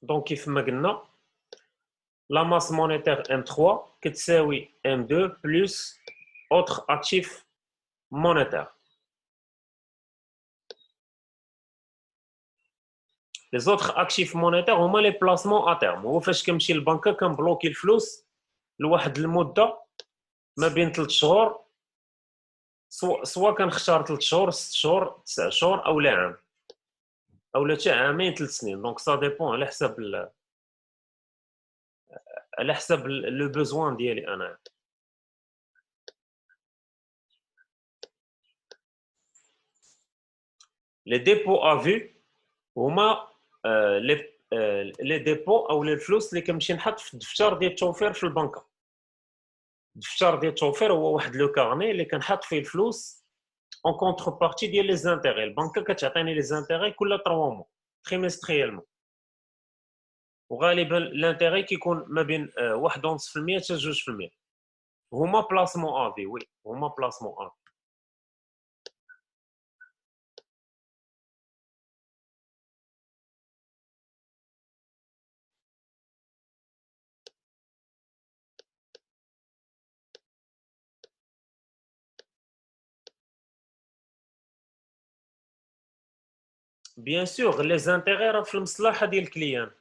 دونك كيف ما قلنا لا ماس مونيتير M3 كتساوي M2 بلس اوتر اكتيف مونيتير. لي زوتر اكتيف مونيتير هما لي بلاسمون ا تيرم، هو فاش كنمشي للبنكه كنبلوكي الفلوس لواحد المده ما بين 3 شهور، سوا كنختار 3 شهور 6 شهور 9 شهور او لا عام او لا حتى عامين 3 سنين. دونك سا ديبون على حسب لو بوزوان ديالي انا. لي ديبو ا في هما لي ديبو او لي الفلوس اللي كنمشي نحط في الدفتر ديال التوفير في البنكه. الدفتر ديال التوفير هو واحد لو كارني اللي كنحط فيه الفلوس اون كونتر بارتي ديال لي زانتيغي. البنكه كتعطيني لي زانتيغي كل 3 موا تريمستريالمون، وغالبا الانتيغي كيكون ما بين 1.5% حتى 2%. هما بلاسمون افي، وي هما بلاسمون افي. بيان سور لي زانتيغي راه في المصلحه ديال الكليان،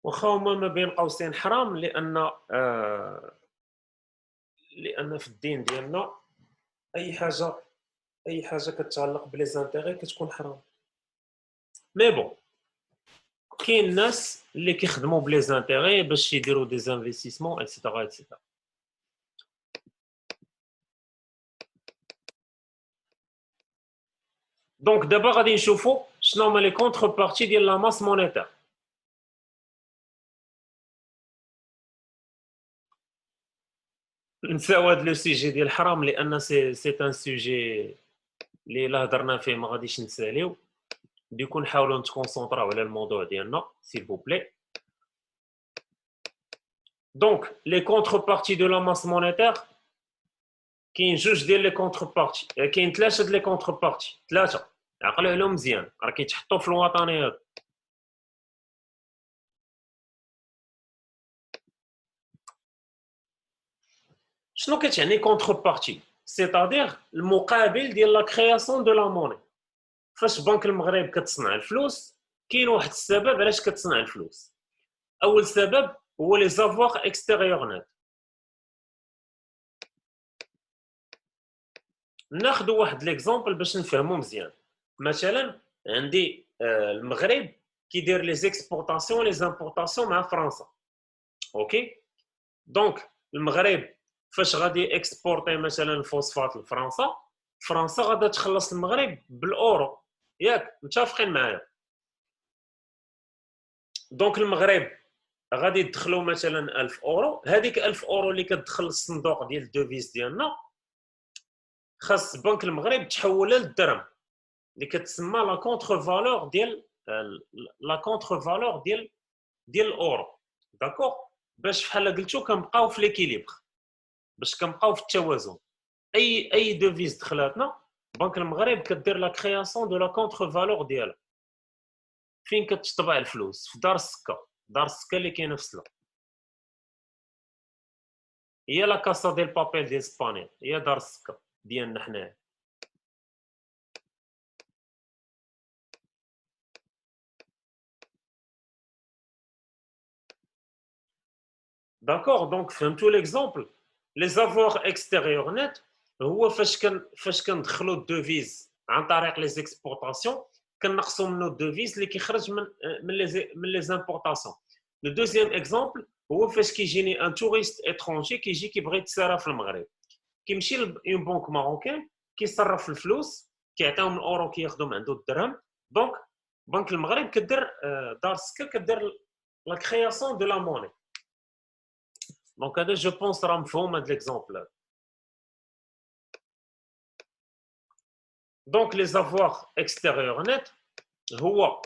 واخا هما ما بين قوسين حرام، لان في الدين ديالنا اي حاجه كتعلق بلي زانتيغي كتكون حرام. مي بون كاين الناس اللي كيخدموا بلي زانتيغي باش يديروا دي انفستيسمون اكسيتيرا اكسيتيرا. دونك دابا غادي نشوفوا شنو هما لي كونتر بارتي ديال لا ماس مونيتير. نساو هاد لو سيجي ديال الحرام لان سي ان سوجي اللي الا هضرنا فيه ما غاديش نساليو. ديكو نحاولوا نتكونسونطراو على الموضوع ديالنا سيل فو بلي. دونك لي كونتر بارتي دو لا ماس مونيتير كاين جوج ديال لي كونتر بارتي، كاين ثلاثه ديال لي كونتر بارتي، ثلاثه عقلوا عليهم مزيان راه كيتحطوا في الوطني هذا. شنو كتعني كونتر بارتي؟ سيتادير المقابل ديال لا كرياسيون دو لا موني. فاش بنك المغرب كتصنع الفلوس كاين واحد السبب علاش كتصنع الفلوس. اول سبب هو لي زافوار اكستيريور نت. ناخذ واحد ليكزامبل باش نفهمو مزيان. مثلا عندي المغرب كيدير لي زيكسبورطاسيون لي زامبورطاسيون مع فرنسا، اوكي. دونك المغرب فاش غادي اكسبورتي مثلا الفوسفات لفرنسا، فرنسا غادا تخلص المغرب بالاورو، ياك متفقين معايا؟ دونك المغرب غادي يدخلوا مثلا 1000 اورو، هذيك 1000 اورو اللي كتدخل للصندوق ديال الدوفيز ديالنا خاص بنك المغرب تحولها للدرهم اللي كتسمى لا كونتر فالور ديال الاورو، داكوغ. باش بحال قلتو كنبقاو في ليكيليبر، باش كنبقاو في التوازن. اي دوفيز دخلاتنا بنك المغرب كدير لا كرياسيون دو لا كونتر فالور ديالها. فين كتطبع الفلوس؟ في دار السكه. دار السكه اللي كاينه في سلا هي لا كاسا ديال بابيل ديال اسبانيا، هي دار السكه ديالنا حنايا. داكوغ. دونك فهمتوا ليكزامبل. لي زافوار اكستيريور نت هو فاش كندخلوا الدوفيز عن طريق لي زيكسبورطاسيون كنقصوا منه الدوفيز اللي كيخرج من لي زامبورطاسيون. لو دوزيام اكزامبل هو فاش كيجيني ان توريست اترونجي كيجي كيبغي يتسارى في المغرب، كيمشي لون بنك ماروكان كيصرف الفلوس، كيعطيهم الاورو كياخذوا من عنده الدرهم. دونك بنك المغرب كدير دار سكا كدير لا كرياسيون دو لا موني. دونك هذا جو بونس راه مفهوم هذا ليكزامبل. دونك لي زافوار اكستيريور نت هو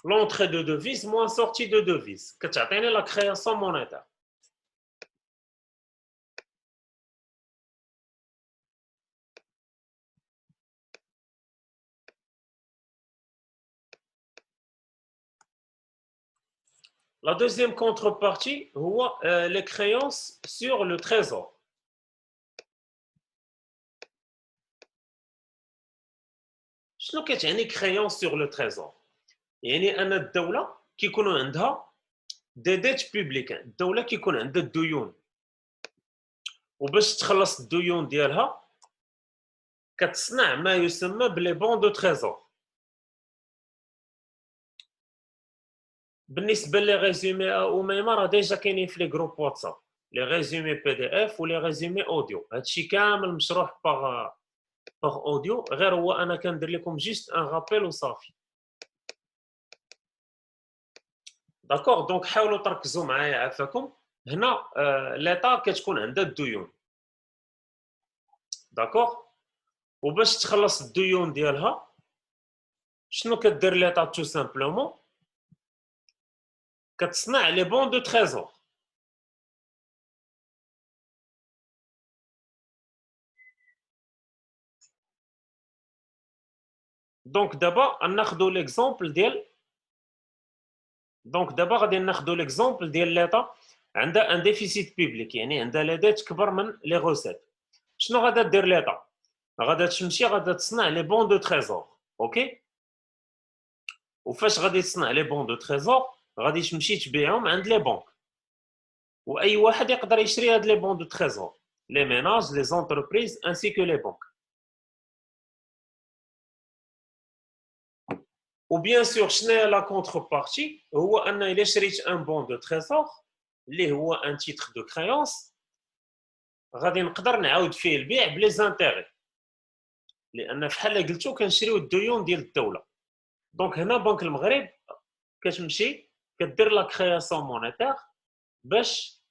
l'entrée de devise moins sortie de devise كتعطيني لا كرياسيون مونيتير. La deuxième contrepartie, c'est les créances sur le trésor. شنو كتعني créance sur le trésor؟ يعني أن الدولة كيكونوا عندها دي ديت بوبليك، الدولة كيكون عندها الديون، وباش تخلص الديون ديالها كتصنع ما يسمى بلي بون دو تريزور. بالنسبه لي ريزومي اميمه راه ديجا كاينين في لي جروب واتساب، لي ريزومي بي دي اف ولي ريزومي اوديو، هادشي كامل مشروح باغ اوديو، غير هو انا كندير لكم جيست ان رابيل وصافي. داكوغ، دونك حاولوا تركزوا معايا عافاكم. هنا ليطا كتكون عندها الديون، داكوغ، وباش تخلص الديون ديالها شنو كدير ليطا؟ تو سامبلومون كتصنع لي بون دو تريزور. دونك دابا ناخذوا ليكزومبل ديال، دونك دابا غادي ناخذوا ليكزومبل ديال ليطا عندها ان ديفيسيت بيبليك، يعني عندها لا ديت كبر من لي غوسيت. شنو غادا دير ليطا؟ غادا تمشي غادا تصنع لي بون دو تريزور، اوكي؟ وفاش غادي تصنع لي بون دو تريزور غادي تمشي تبيعهم عند لي بنك، واي واحد يقدر يشري هاد لي بون دو تريزور، لي ميناج، لي زونتربريز انسي كو لي بنك. وبيان سور شنو هي لا كونتربارتي؟ هو ان الا شريت ان بون دو تريزور اللي هو ان تيتر دو كريونس غادي نقدر نعاود فيه البيع بلي زانتيغي، لان فحال قلتو كنشريو الديون ديال الدوله. دونك هنا بنك المغرب كتمشي كدير لا كرياسيون مونيتير باش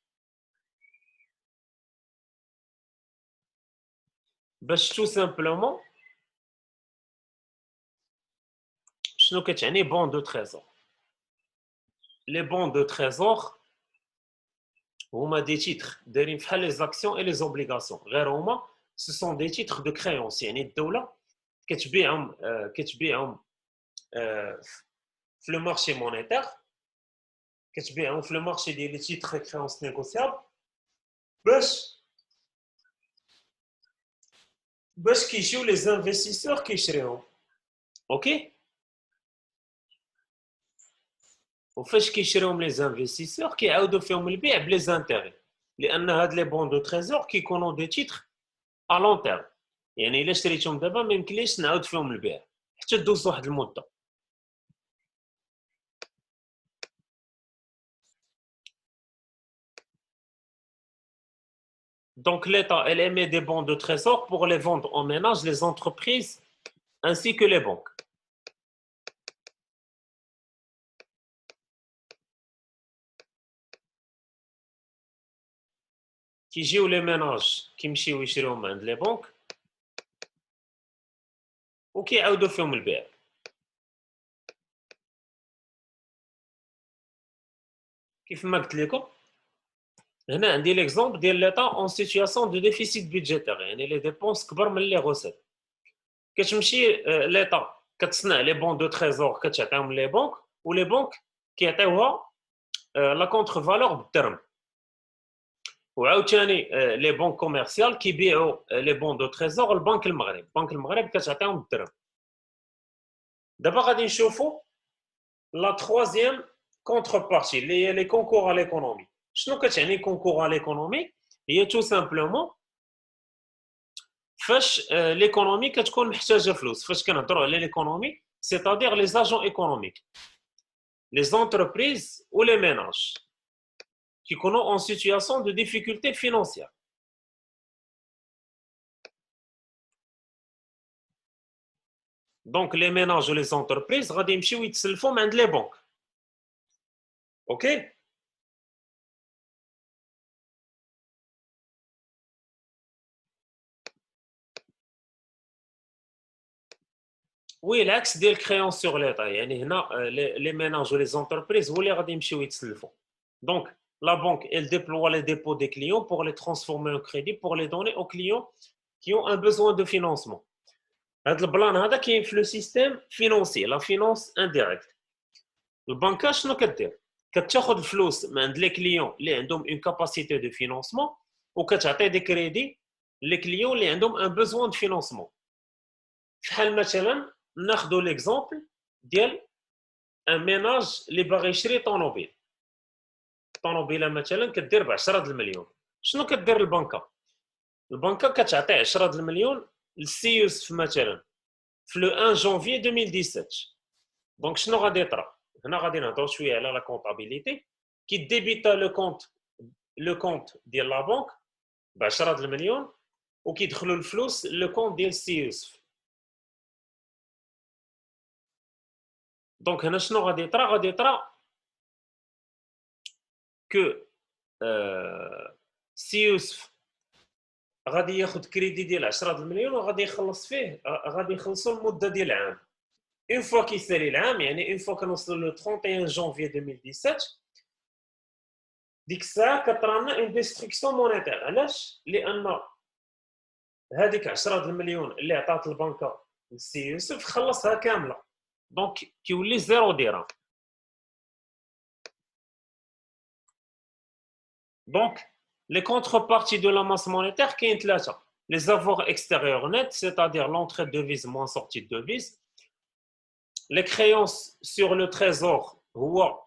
تو سامبلومون شنو كتعني بون دو تريزور؟ لي بون دو تريزور هما دي تيتر دايرين فحال لي زاكسيون اي لي زوبليغاسيون، غير هما سو سون دي تيتر دو كريونس، يعني الدوله كتبيعهم في لو مارشي مونيتير، كتبيعهم في لو مارشي ديال لي تيتر كريونس نيغوسيابل باش كيجيو لي زانفيستيسور كيشريوهم، اوكي؟ وفاش كيشريوهم لي زانفيستيسور كيعاودوا فيهم البيع بلي زانتيغي، لان هاد لي بون دو تريزور كيكونوا دي تيتر ا لون تيرم، يعني الا شريتهم دابا ما يمكنليش نعاود فيهم البيع حتى دوز واحد المده. Donc l'État elle émet des bons de trésor pour les vendre aux ménages, les entreprises ainsi que les banques. كيجيو لي ميناج كيمشيو يشريوهم عند لي بنك وكيعاودوا فيهم البيع. كيف ما قلت لكم هنا عندي ليكزومبل ديال ليطا اون سيتوياسيون دو ديفيسيت بيدجيتير، يعني لي ديبونس كبر من لي غوسيت. كتمشي ليطا كتصنع لي بون دو تريزور كتعطيهم لي بنك، ولي بنك كيعطيوها لا كونتر فالور بالدرهم، وعاوتاني لي بنك كوميرسيال كيبيعوا لي بون دو تريزور لبنك المغرب، بنك المغرب كتعطيهم بالدرهم. دابا غادي نشوفوا لا تروازيام كونتربارتي اللي هي لي كونكور على ليكونومي. شنو كتعني كونكور على ليكونومي؟ هي تو سامبلومون فاش ليكونومي كتكون محتاجه فلوس. فاش كنهضروا على ليكونومي سيتادير لي زاجون ايكونوميك، لي زونتربريز و لي ميناج كيكونوا اون سيتوياسيون دو ديفيكولتي فينانسيير. دونك لي ميناج و لي زونتربريز غادي يمشيو يتسلفوا من عند لي بنك، اوكي؟ وي العكس ديال كريونس سور ليطا، يعني هنا لي ميناج و لي زونتربريز هو اللي غادي يمشيو يتسلفوا. دونك la banque elle déploie les dépôts des clients pour les transformer en crédit pour les donner aux clients qui ont un besoin de financement. هذا البلان هذا كاين في لو سيستيم فينانسي لا فينانس انديريكت. البنكه شنو كدير؟ كتاخذ الفلوس من عند لي كليون اللي عندهم اون كاباسيتي دو فينانسمون وكتعطي دي كريدي لي كليون اللي عندهم ان بوزوان دو فينانسمون. بحال مثلا ناخذوا ليكزومبل ديال ان ميناج اللي باغي يشري طوموبيل. طوموبيله مثلا كدير ب 10 المليون. شنو كدير البنكه؟ البنكه كتعطي 10 المليون للسي يوسف مثلا في لو 1 جونفي 2017. دونك شنو غادي يطرا؟ هنا غادي نهضروا شويه على لا كونطابيليتي. كي ديبيتا لو كونت ديال لا بنك ب 10 المليون وكيدخلوا الفلوس لو كونت ديال السي يوسف. دونك هنا شنو غادي يطرا؟ غادي يطرا كو سي يوسف غادي ياخذ كريدي ديال 10 المليون وغادي يخلص فيه، غادي يخلصوا المده ديال العام. اون فوا كيسالي العام، يعني اون فوا كنوصلوا لو 31 جونفي 2017، ديك الساعه كطرا لنا اون ديستركسيون مونيتير. علاش؟ لان هذيك 10 المليون اللي عطات البنكه للسي يوسف خلصها كامله، دونك كيولي زيرو درهم. دونك les contreparties de la masse monétaire كاين ثلاثه: les avoirs extérieurs nets, c'est-à-dire l'entrée de devise moins sortie de devise; les créances sur le trésor هو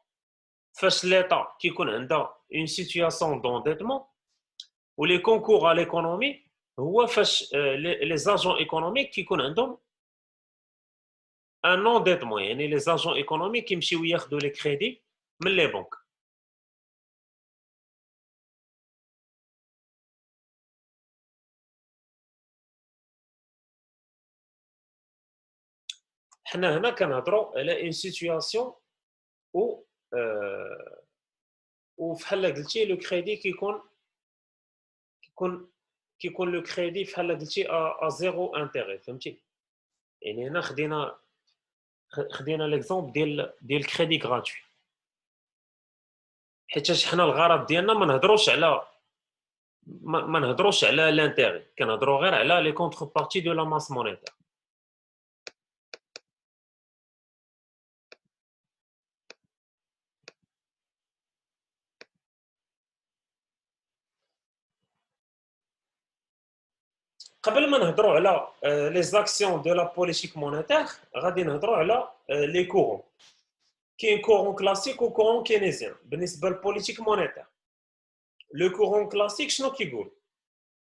فاش l'état كيكون عنده une situation d'endettement; ou les concours à l'économie هو فاش les agents économiques كيكون عندهم un endettement، يعني les agents économiques كيمشيو ياخذوا les crédits من les banques. حنا هنا كنهضروا على une situation où وفحال قلتي لو كريدي كيكون لو كريدي فحال قلتي ا زيرو انتيغي، فهمتي؟ يعني هنا خدينا ليكزومبل ديال كريدي غراتوي، حيت حنا الغرض ديالنا ما نهضروش على لانتيغي، كنهضروا غير على لي كونتر بارتي دو لا ماس مونيتير. قبل ما نهضروا على لي زاكسيون دو لا بوليتيك مونيتير غادي نهضروا على لي كورون. كاين كورون كلاسيك و كورون كينيزيان. بالنسبه للبوليتيك مونيتير لو كورون كلاسيك شنو كيقول؟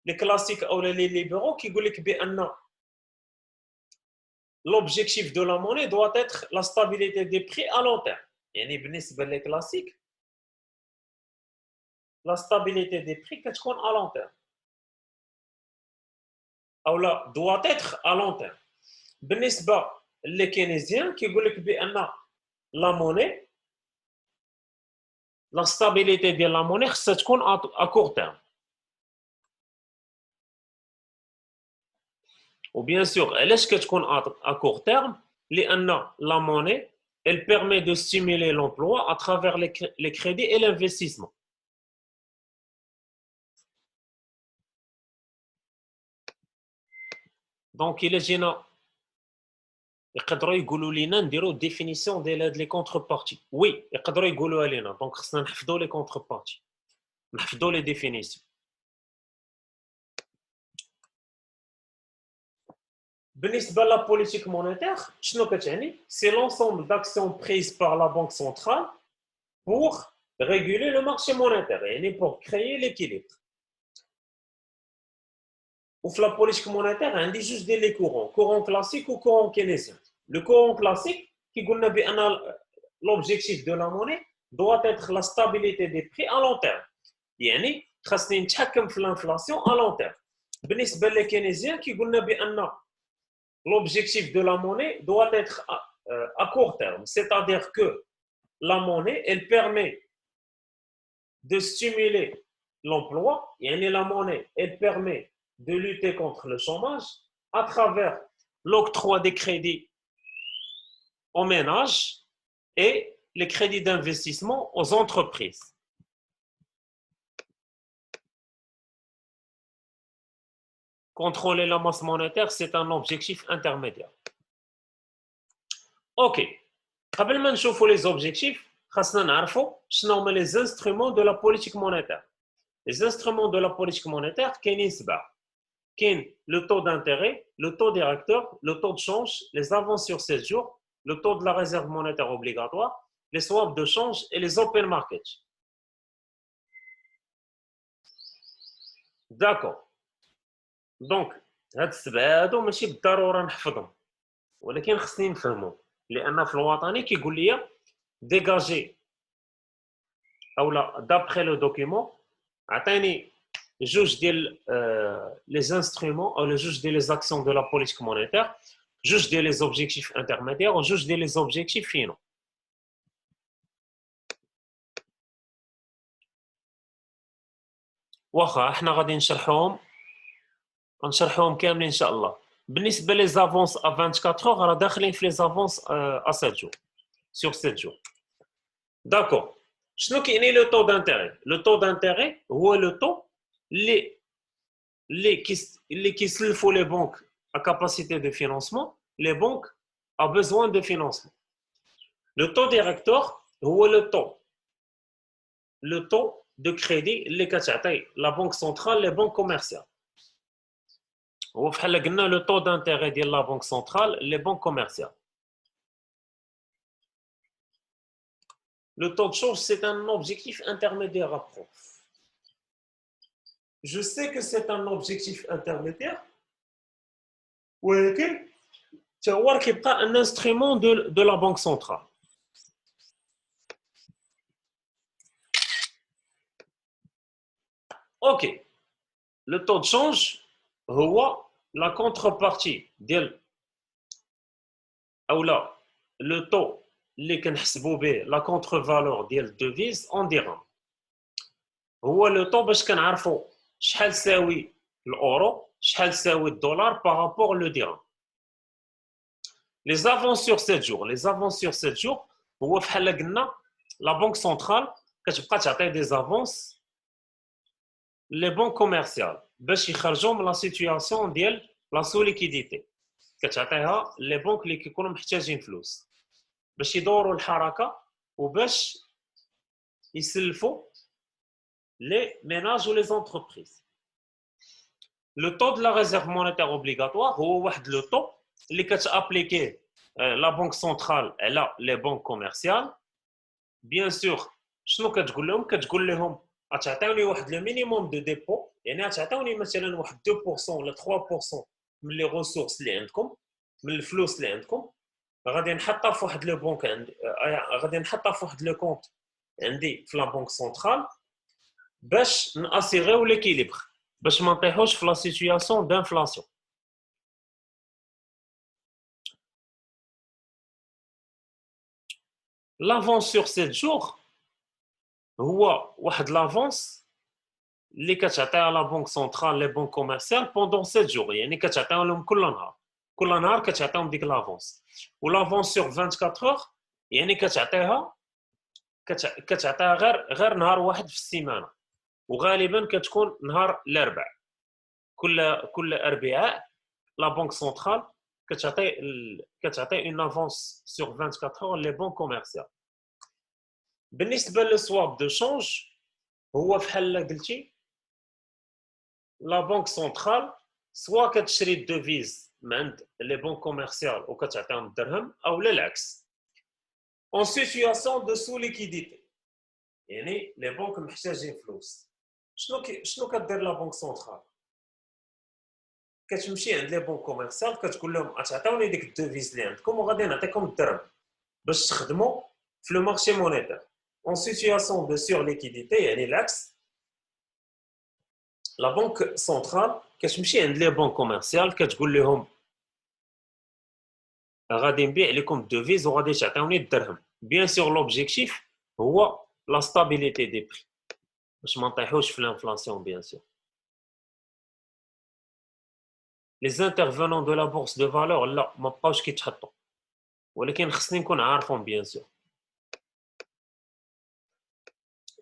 لي كلاسيك او لي ليبرو كيقول لك بان l'objectif de la monnaie doit être la stabilité des prix à long terme. يعني بالنسبه لي كلاسيك la stabilité des prix كتكون à long terme او لا doit être à long terme. بالنسبه لي كينيزيان كيقول لك بان لا موني لا stabilité ديال لا موني خصها تكون à court terme. وبيان سور علاش كتكون à court terme؟ لان لا موني elle permet de stimuler l'emploi à travers les crédits et l'investissement. دونك الا جينا يقدروا يقولوا لنا نديروا ديفينيسيون ديال هاد لي كونتر بارتي، وي يقدروا يقولوها لنا. دونك خصنا نحفظوا لي كونتر بارتي، نحفظوا لي ديفينيسيون. بالنسبه لا بوليتيك مونيتير شنو كتعني؟ سي لونسومبل داكسيون بريز بار لا بانك سنترال pour réguler le marché monétaire، يعني pour créer l'équilibre. وفي لا بوليتيك مونيتير عندي جوج ديال لي كورون كلاسيك و كورون كينيزيان. لو كورون كلاسيك كيقولنا بان l'objectif de la monnaie doit être la stabilité des prix à long terme، يعني خاصني نتحكم في الانفلاسيون à long terme. بالنسبه للكينيزيان كيقولنا بان l'objectif de la monnaie doit être à court terme، c'est-à-dire que la monnaie elle permet de stimuler l'emploi، يعني la monnaie elle permet de lutter contre le chômage à travers l'octroi des crédits aux ménages et les crédits d'investissement aux entreprises. Contrôler la masse monétaire, c'est un objectif intermédiaire. Ok. قبل ما نشوفوا les objectifs خاصنا نعرفوا شنو هما les instruments de la politique monétaire. Les instruments de la politique monétaire كاينين 7. كاين le taux d'intérêt, le taux directeur, le taux de change, les avances sur 7 jours, le taux de la réserve monétaire obligatoire, les swaps de change et les open markets. D'accord. Donc, هاد السبعه هادو ماشي بالضروره نحفظهم، ولكن خصني نفهمهم، لان في الوطني كيقول لي ديجاجي او لا دابخي لو دوكيمون عطيني جوج ديال لي انسترومون او جوج ديال لي زاكسيون دو لا بوليتيك مونيتير، جوج ديال لي زوبجيكتيف انترميديير وجوج ديال لي زوبجيكتيف فينو. واخا احنا غادي نشرحوهم كاملين ان شاء الله. بالنسبه لي زافونس ا 24 اور راه داخلين في لي زافونس ا 7 جور سور 7 جور. داكور. شنو كاينين لو طو دانتيري؟ لو طو دانتيري هو لو طو اللي كيسلفوا لي بنك ا كاباسيتي دو فينانسمون، لي بنك ا بيزوان دو فينانسمون. لو طو ديريكتور هو لو طو دو كريدي اللي كتعطي لا بنك سنترال لي بنك كوميرسيال. هو فحال قلنا لو طو دانتيري ديال لا بنك سنترال لي بنك كوميرسيال. Le taux de change, c'est un objectif intermédiaire à prendre. Je sais que c'est un objectif intermédiaire, ولكن هو كيبقى un instrument de la banque centrale. Ok. Le taux de change هو la contrepartie ديال او لا le taux اللي كنحسبوا به لا كونتر فالور ديال الدوفيز اون ديرهم. هو لو طو باش كنعرفوا شحال ساوي الاورو، شحال ساوي الدولار بارابور لو ديرهم. لي زافونس سور 7 جور، لي زافونس سور 7 جور هو فحال قلنا لا بنك سنترال كتبقى تعطي دي زافونس لي بنك كوميرسيال باش يخرجوا من لا سيتوياسيون ديال لا سو ليكيديتي. كتعطيها لي بنك اللي كيكونوا محتاجين فلوس باش يدوروا الحركه وباش يسلفوا les ménages ou les entreprises. Le taux de la réserve monétaire obligatoire هو واحد لو taux اللي كتابليكيه لا بنك سنترال على لي بنك كوميرسيال. بيان سور شنو كتقول لهم؟ كتقول لهم غتعطيوني واحد لو مينيموم دو ديبو، يعني غتعطيوني مثلا واحد 2% ولا 3% من لي ريسورس اللي عندكم، من الفلوس اللي عندكم، غادي نحطها في واحد لو بنك عندي، غادي نحطها في واحد لو كونت عندي في لا بنك سنترال باش ناسيغيو ليكيليبر، باش ما نطيحوش في لا سيتوياسيون دانفلاسيون. لافونس سور 7 جور هو واحد لافونس اللي كتعطيها لا بنك سنترال لي بنك كوميرسيال بوندون 7 جور، يعني كتعطيهم لهم كل نهار، كل نهار كتعطيهم ديك لافونس. ولافونس سور 24 اور يعني كتعطيها غير نهار واحد في السيمانه، وغالبا كتكون نهار الاربع. كل اربعاء لا بنك سنترال كتعطي اون افونس سور 24 اور لي بنك كوميرسيال. بالنسبه للسواب دو شونج هو فحال قلتي لا بنك سنترال سوا كتشري الدوفيز من عند لي بنك كوميرسيال وكتعطيهم الدرهم، او لا العكس اون سيتوياسيون دو سو ليكيديتي، يعني لي بنك محتاجين فلوس. شنو كدير لا بنك سنترال؟ كتمشي عند لي بنك كوميرسيال كتقول لهم تعطيوني ديك الدوفيز اللي عندكم وغادي نعطيكم الدرهم باش تخدموا في لو مارشي مونيتير اون سيتوياسيون دو سور ليكيديتي، يعني العكس. لا بنك سنترال كتمشي عند لي بنك كوميرسيال كتقول لهم غادي نبيع لكم الدوفيز وغادي تعطيوني الدرهم. بيان سور لوبجيكتيف هو لا ستابيليتي دي بري باش ما نطيحوش في الانفلاسيون. بيان سور les intervenants de la bourse de valeur لا ما بقاوش كيتحطوا، ولكن خصني نكون عارفهم بيان سور.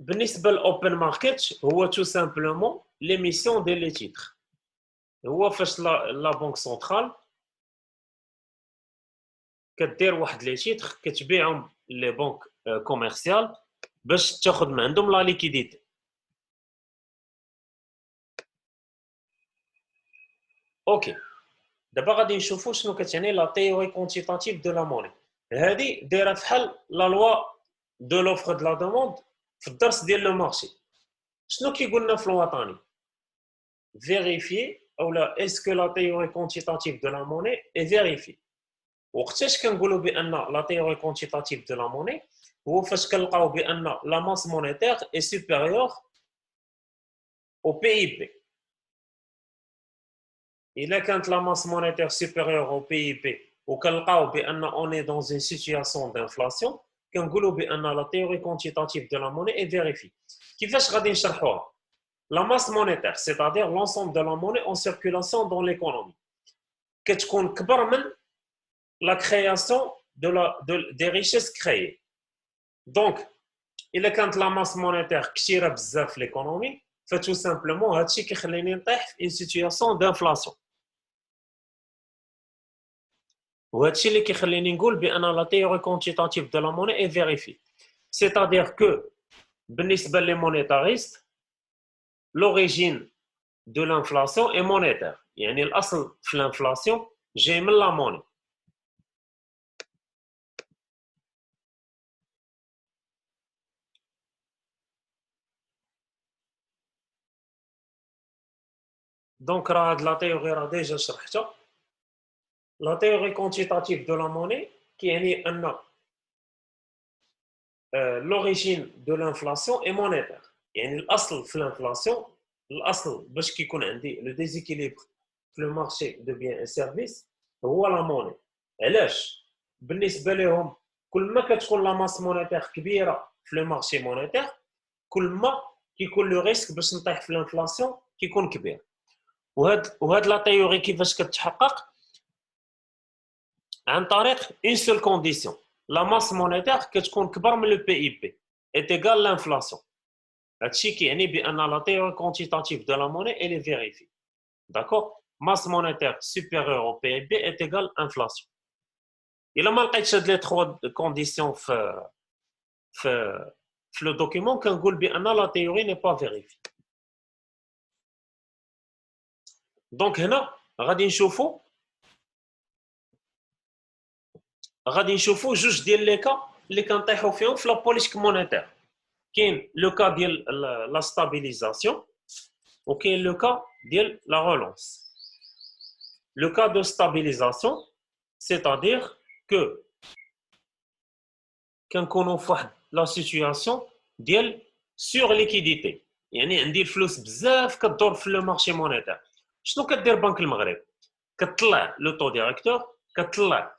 بالنسبه للاوبن ماركت هو تو سامبلومون ليميسيون ديال لي تيتر. هو فاش لا بنك سنترال كدير واحد لي تيتر كتبيعهم لي بنك كوميرسيال باش تاخذ من عندهم لا ليكيديتي. اوكي دابا غادي نشوفوا شنو كتعني لا تيوري كونتيتاتيف دو لا موني. هذه دايره فحال لا لوا دو لوفر دو لا دوموند في الدرس ديال لو مارشي. شنو كيقولنا في الوطني؟ فيريفي او لا اسكو لا تيوري كونتيتاتيف دو لا موني اي فيريفي. وقتاش كنقولوا بان لا تيوري كونتيتاتيف دو لا موني؟ هو فاش كنلقاو بان لا ماس مونيتير اي سوبيريور au PIB. إلا كانت la masse monétaire supérieure au PIB وكنلقاو بأن on est dans une situation d'inflation كنقولوا بأن la théorie quantitative de la monnaie est vérifiée. كيفاش غادي نشرحوها؟ La masse monétaire, c'est-à-dire l'ensemble de la monnaie en circulation dans l'économie, كتكون كبر من la création des richesses créées. Donc, إلا كانت la masse monétaire كثيرة بزاف في l'économie tout simplement هادشي كيخليني نطيح في une situation d'inflation. وهادشي اللي كيخليني نقول بان لا تيوري كونتيتاتيف دو لا موني اي فيريفي. سيتادير كو بالنسبه لي مونيتاريست لوريجين دو لانفلاسيون اي مونيتير، يعني الاصل في الانفلاسيون جاي من لا موني. دونك راه هاد لا تيوري راه ديجا شرحتها. لا تيوري كونتيتاتيف دو لا موني كيعني ان لوريجين دو لانفلاسيون اي مونيتير، يعني الاصل في الانفلاسيون، الاصل باش كيكون عندي لو ديزيكيليبر في لو مارشي دو بيان اي سيرفيس هو لا موني. علاش؟ بالنسبه لهم كل ما كتكون لا ماس مونيتير كبيره في لو مارشي مونيتير كل ما كيكون لو ريسك باش نطيح في الانفلاسيون كيكون كبير. وهاد لا تيوري كيفاش كتحقق؟ عن طريق اون سول كونديسيون، لا ماس مونيتير كتكون كبر من لو بي اي بي اي ايغال لانفلاسيون. هادشي كيعني بان لا تيوري كونتيتاتيف دو لا موني elle est vérifiée. D'accord? Masse monétaire supérieure au PIB est égale inflation. Il a mal هاد لي trois conditions في le document كنقول بان la théorie n'est pas vérifiée. دونك هنا غادي نشوفوا جوج ديال لي كا اللي كنطيحوا فيهم في لا بوليتيك مونيتير. كاين لو كا ديال لا ستابيليزاسيون وكاين لو كا ديال لا رولونس. Le cas de stabilisation, c'est-à-dire que كنكونوا فواحد لا سيتوياسيون ديال سور ليكيديتي، يعني عندي الفلوس بزاف كدور في لو مارشي مونيتير. شنو كدير بنك المغرب؟ كتطلع لو طو ديريكتور، كتطلع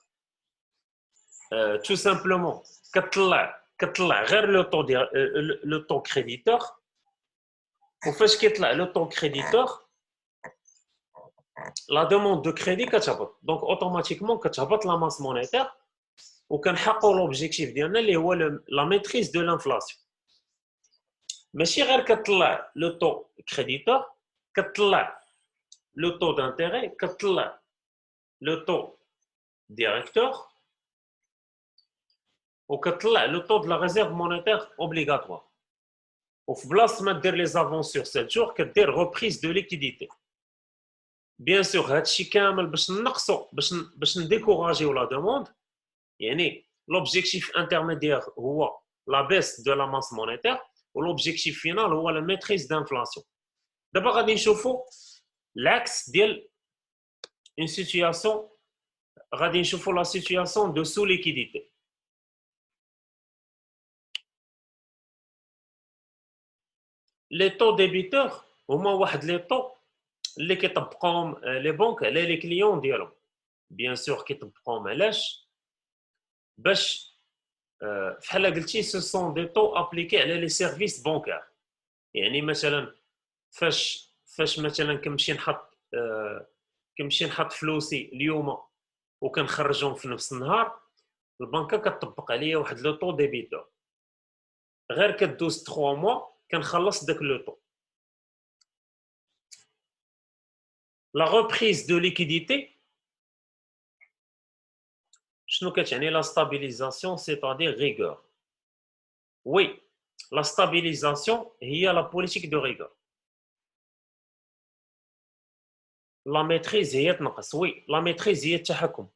تو سامبلومون كتطلع غير لو طو كريديتور. وفاش كيطلع لو طو كريديتور لا دوموند دو كريدي كتهبط، دونك اوتوماتيكمون كتهبط لا ماس مونيتير وكنحققوا لوبجيكتيف ديالنا اللي هو لا ميتريز دو لانفلاسيون. ماشي غير كتطلع لو طو كريديتور، كتطلع لو طو دانتيري، كتطلع لو طو ديريكتور وكتطلع لو طو دو لا ريزيرف مونيتير اوبليغاتوار. وفي بلاصه ما دير لي زافون سور 7 جور كدير ريبريز دو ليكيديتي. بيان سور هادشي كامل باش نقصوا باش نديكوراجيو لا دوموند، يعني l'objectif intermédiaire هو la baisse de la masse monétaire والobjectif final هو la maîtrise d'inflation. دابا غادي نشوفوا العكس ديال une situation، غادي نشوفوا la situation de sous liquidité. les taux débiteurs هما واحد لي طو اللي كيطبقوهم لي بنك على لي كليون ديالهم. بيان سور كيطبقوهم علاش؟ باش فحال قلتي سو سون دي طو ابليكي على لي سيرفيس بونكار. يعني مثلا فاش مثلا كنمشي نحط فلوسي اليوم وكنخرجهم في نفس النهار، البنكه كتطبق عليا واحد لو طو ديبيتور، غير كدوز 3 موا كنخلص داك لو طو. لا reprise دو ليكيديتي شنو كتعني؟ لا ستابيليزاسيون سيتادير ريغور. Oui, la stabilisation هي la politique de rigueur. La maîtrise هي تنقص. Oui, la maîtrise هي التحكم.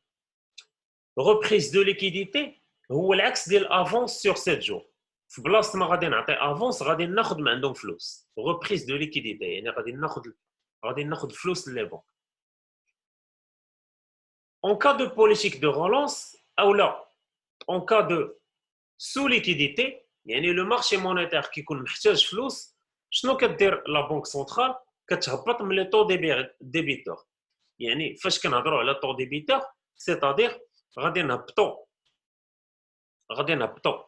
Reprise de liquidité هو العكس ديال avance sur 7 jours. في بلاصه ما غادي نعطي افونس غادي ناخذ من عندهم فلوس. Reprise de liquidité يعني غادي ناخذ فلوس لي بنك. En cas de politique de relance ou là, en cas de sous-liquidité, يعني le marché monétaire كيكون محتاج فلوس شنو كدير لا بنك سنترال؟ كتهبط من لي طو ديبيتور. يعني فاش كنهضروا على طو ديبيتور سيتادير غادي نهبطوا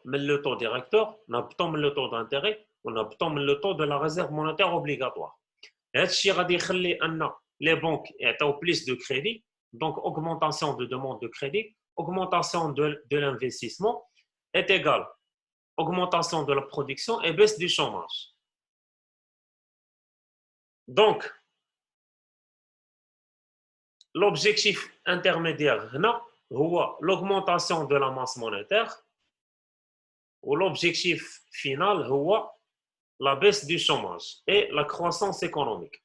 من لو طو ديريكتور، نهبطوا من لو طو دانتيري ونهبطوا من لو طو دو لا ريزيرف مونيتير اوبليغاتوار. هذا الشيء غادي يخلي ان لي بنك يعطيو بليس دو كريدي. Donc, augmentation de demande de crédit, augmentation de l'investissement est égale augmentation de la production et baisse du chômage. Donc, l'objectif intermédiaire, c'est l'augmentation de la masse monétaire ou l'objectif final, c'est la baisse du chômage et la croissance économique.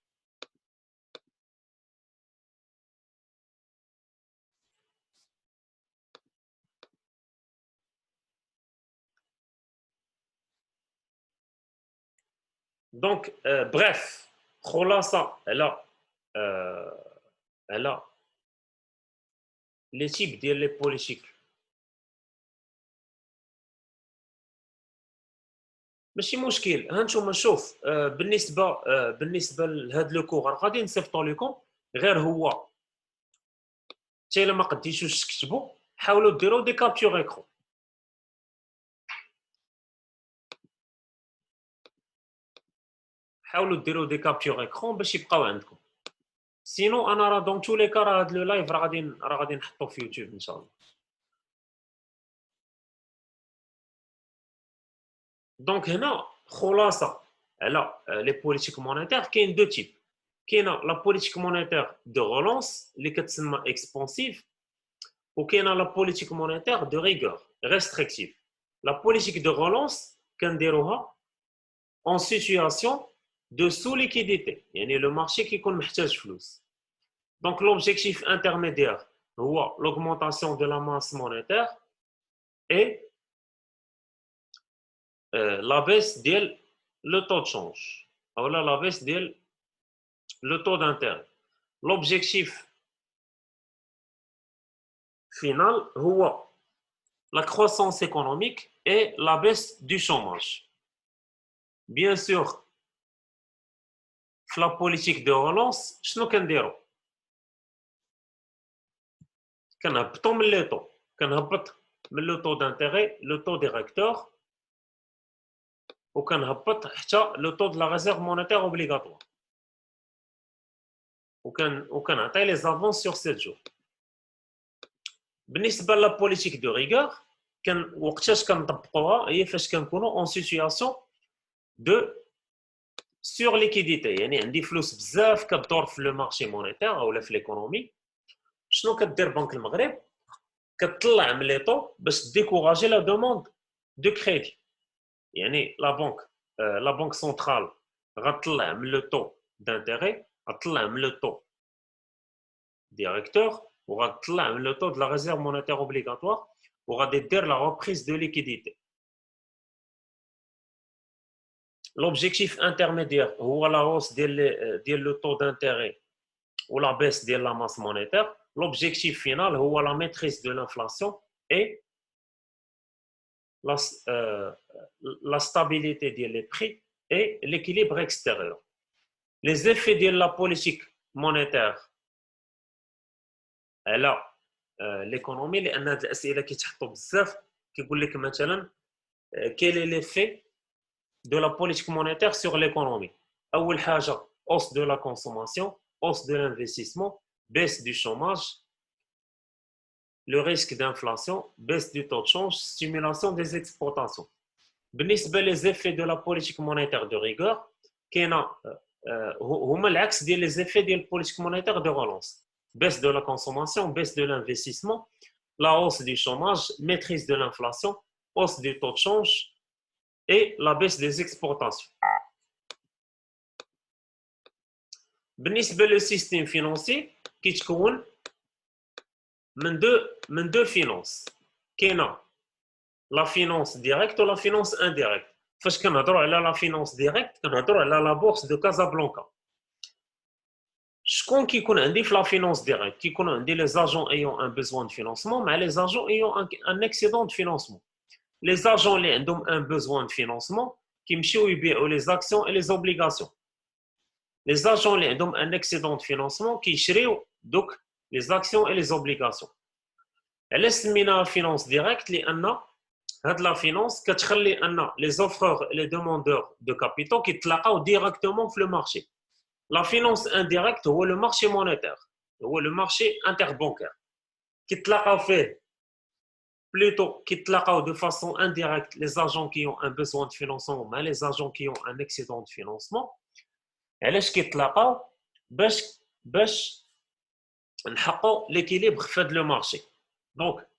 Donc, bref, خلاصة على les types ديال les politiques. ماشي مشكل. هانتوما شوف بالنسبه لهذا لو كور غادي نصيفطو لكم. غير هو حتى الا ما قديتوش تكتبوا حاولوا ديروا دي كابتور ايكرون. حاولوا ديروا دي كابتور ايكرون باش يبقاو عندكم. سينو انا راه دون تو لي كار هاد لو لايف راه غادي نحطو في يوتيوب ان شاء الله. دونك هنا خلاصه على لي بوليتيك مونيتير كاين دو تيب. كاينه لا بوليتيك مونيتير دو رولونس اللي كتسمى اكسبانسيف، وكاينه لا بوليتيك مونيتير دو ريغور ريستريكتيف. لا بوليتيك دو رولونس كنديروها en situation de sous-liquidité يعني le marché كيكون محتاج فلوس. Donc l'objectif intermédiaire هو l'augmentation de la masse monétaire et la baisse ديال le taux de change ou la baisse ديال le taux d'intérêt. L'objectif final هو la croissance économique et la baisse du chômage. Bien sûr, في la politique de relance شنو كنديرو؟ كنهبطو من لي طو، كنهبط من لو طو دانتيغي لو طو ديريكتور وكنهبط حتى لو طو دو لا ريزيرف مونيتير اوبليغاتوار وكنعطي لي زافونس سور 7 جور. بالنسبه لا بوليتيك دو ريغور وقتاش كنطبقوها هي فاش كنكونوا اون سيتوياسيون دو سور ليكيديتي، يعني عندي فلوس بزاف كدور في لو مارشي مونيتير اولا في ليكونومي. شنو كدير بنك المغرب؟ كتطلع من لي طو باش ديكوراجي لا دوموند دو كريدي. يعني لا بنك سنترال غتطلع من لو طو دانتيغي، غتطلع من لو طو ديريكتور وغتطلع من لو طو دو لا ريزيرف مونيتير اوبليغاتوار وغادي دير لا ريبريز دو ليكيديتي. لوبجيكتيف انترميديير هو لا هوس ديال لو طو دانتيغي ou la baisse de la masse monétaire. L'objectif final est la maîtrise de l'inflation et la stabilité des prix et l'équilibre extérieur. Les effets de la politique monétaire على l'économie لأن هاد الأسئلة كيتحطوا بزاف. كيقول لك مثلا quel est l'effet de la politique monétaire sur l'économie. أول حاجة hausse de la consommation, hausse de l'investissement, baisse du chômage, le risque d'inflation, baisse du taux de change, stimulation des exportations. بالنسبة les effets de la politique monétaire de rigueur كاينه هما العكس ديال les effets ديال politique monétaire de relance. Baisse de la consommation, baisse de l'investissement, la hausse du chômage, maîtrise de l'inflation, hausse du taux de change, et la baisse des exportations. بالنسبة للسيستم فينانسي كيتكون من دو فينانس. كاينه لا فينانس ديريكت ولا فينانس انديريكت. فاش كنهضروا على لا فينانس ديريكت كنهضروا على لا بورس دو كازابلانكا. شكون كيكون عندي في لا فينانس ديريكت؟ كيكون عندي لي زاجون ايون ان بيزوان دو فينانسمون مع لي زاجون ايون ان اكسيدون دو فينانسمون. لي زاجون اللي عندهم ان بيزوان دو فينانسمون كيمشيو يبيعوا لي زاكسيون اي لي زوبليغاسيون. لي زاجون اللي عندهم ان اكسيدون دو فينانسمون كيشريو دوك لي زاكسيون اي لي زوبليغاسيون. علاش سميناها فينانس ديريكت؟ لان هاد لا فينانس كتخلي ان لي زوفرور لي دوموندور دو كابيتال كيتلاقاو ديريكتومون في لو مارشي. لا فينانس انديريكت هو لو مارشي مونيتير، هو لو مارشي انتربانكير كيتلاقاو فيه بلوتو كيتلاقاو دو فاسون انديريكت لي زاجون كي اون ان بيزوان دو فينانسمون مع لي زاجون كي اون ان اكسيدون دو فينانسمون. علاش كيتلاقاو؟ باش نحققوا ليكيليبر في هاد لو مارشي. دونك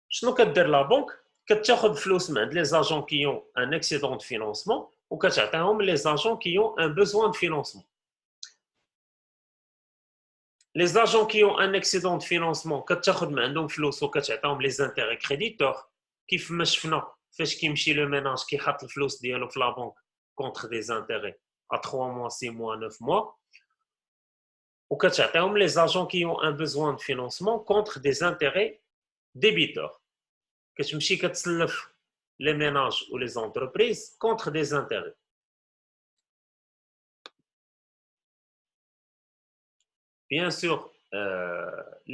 شنو كدير لا بنك؟ كتاخذ فلوس من عند لي زاجون كي اون ان اكسيدون دو فينانسمون وكتعطيهم لي زاجون كي اون ان بيزوان دو فينانسمون. لي زاجون كي اون ان اكسيدون دو فينانسمون كتاخذ من عندهم فلوس وكتعطيهم لي زانتيغي كريديتور. كيف ما شفنا فاش كيمشي لو ميناج كيحط الفلوس ديالو في لا بنك كونتر دي زانتيغي ا 3 موا 6 موا 9 موا. وكتعطيهم لي زاجون كي اون ان بيزوان دو فينانسمون كونتر دي زانتيغي ديبيتور. كتمشي كتسلف les ménages ou les entreprises contre des intérêts. Bien sûr,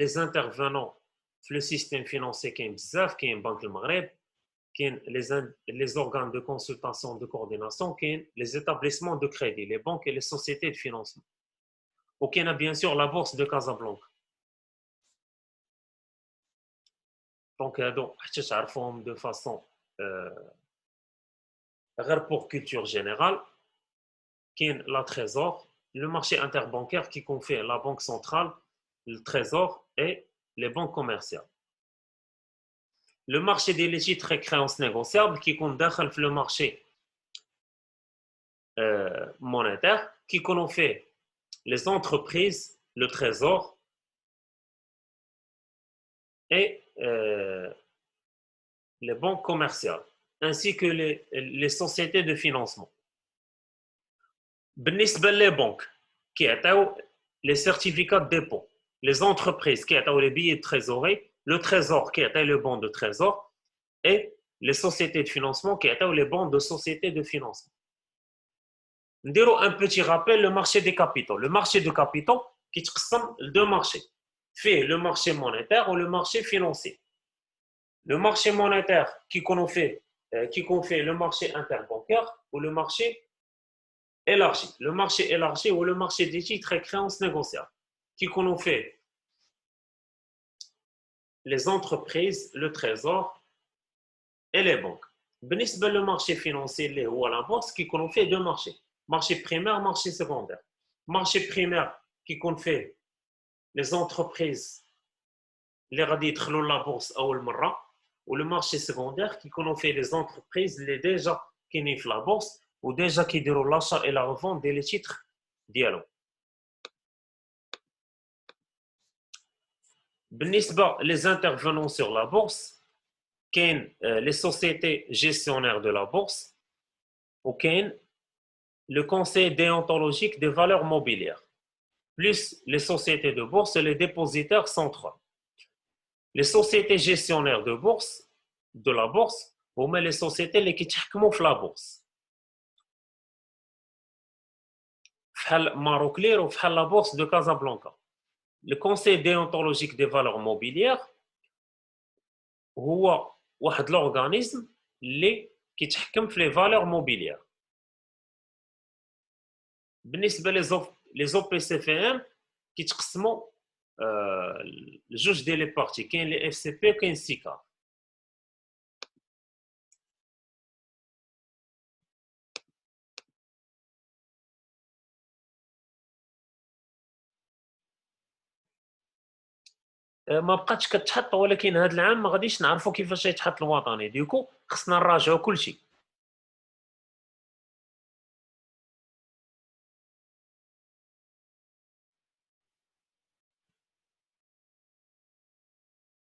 les intervenants dans le système financier qui est une banque du Maghreb, les organes de consultation, de coordination, les établissements de crédit, les banques et les sociétés de financement. Ou qui a bien sûr la bourse de Casablanca. Donc, je vais de façon pour culture générale, qui est la trésor, le marché interbancaire qui confie la banque centrale, le trésor et les banques commerciales. Le marché des titres et créances négociables qui compte le marché monétaire qui fait les entreprises, le trésor et les banques commerciales ainsi que les sociétés de financement. بالنسبة les banques كيعطيو les certificats de dépôt, les entreprises كيعطيو les billets de trésorerie, le trésor كيعطي le bon de trésor et les sociétés de financement كيعطيو les bons de sociétés de financement. نديرو un petit rappel le marché des capitaux. Le marché de capitaux كيتقسم لدو marchés. فيه le marché monétaire ou le marché financier. Le marché monétaire qui confie le marché interbancaire ou le marché élargi. Le marché élargi ou le marché des titres et créances négociables qui fait les entreprises, le trésor et les banques. Le marché financier ou à la bourse qui fait deux marchés. Marché primaire, marché secondaire. Marché primaire qui fait les entreprises, les radis la bourse ou le marché secondaire qui fait les entreprises, les déjà qui nifent la bourse ou déjà qui déroulent l'achat et la revente des titres dialogue. Les intervenants sur la bourse, les sociétés gestionnaires de la bourse ou le conseil déontologique des valeurs mobilières, plus les sociétés de bourse et les dépositaires centraux. Les sociétés gestionnaires de la bourse, ou même les sociétés qui تحكموا la bourse. فحال Maroclear ou فحال la bourse de Casablanca. Le conseil déontologique des valeurs mobilières هو واحد l'organisme اللي كيتحكم في les valeurs mobilières. بالنسبة les OPCVM كيتقسموا لجوج ديال لي بارتي. كاين لي FCP وكاين SICA. ما بقاتش كتحط ولكن هذا العام ما غاديش نعرفوا كيفاش يتحط الوطني. ديكو خصنا نراجعوا كلشي.